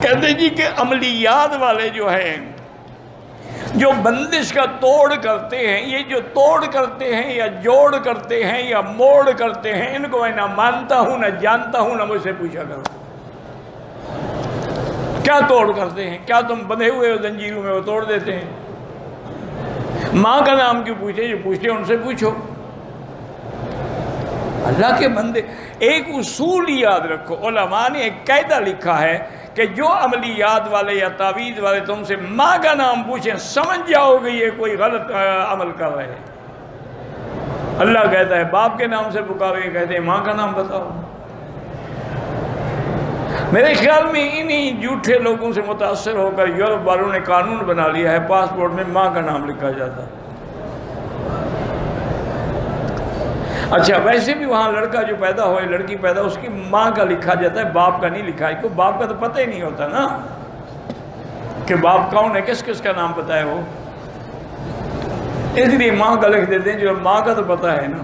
کہتے جی کہ عملیات والے جو ہیں جو بندش کا توڑ کرتے ہیں، یہ جو توڑ کرتے ہیں یا جوڑ کرتے ہیں یا موڑ کرتے ہیں، ان کو میں نہ مانتا ہوں نہ جانتا ہوں، نہ مجھ سے پوچھا کرو کیا توڑ کرتے ہیں؟ کیا تم بندھے ہوئے ہو زنجیروں میں وہ توڑ دیتے ہیں؟ ماں کا نام کیوں پوچھے؟ جو پوچھتے ہیں ان سے پوچھو۔ اللہ کے بندے، ایک اصول یاد رکھو، علماء نے ایک قاعدہ لکھا ہے کہ جو عملیات والے یا تعویذ والے تم سے ماں کا نام پوچھیں سمجھ جاؤ گے یہ کوئی غلط عمل کر رہے ہیں۔ اللہ کہتا ہے باپ کے نام سے پکارو، یہ کہتے ہیں ماں کا نام بتاؤ۔ میرے خیال میں انہی جھوٹے لوگوں سے متاثر ہو کر یورپ والوں نے قانون بنا لیا ہے پاسپورٹ میں ماں کا نام لکھا جاتا ہے۔ اچھا ویسے بھی وہاں لڑکا جو پیدا ہوئے، لڑکی پیدا، اس کی ماں کا لکھا جاتا ہے، باپ کا نہیں لکھا ہے، کیوں؟ باپ کا تو پتہ ہی نہیں ہوتا نا کہ باپ کون ہے، کس کس کا نام پتہ ہے وہ، اس لیے ماں کا لکھ دیتے ہیں جو ماں کا تو پتہ ہے نا۔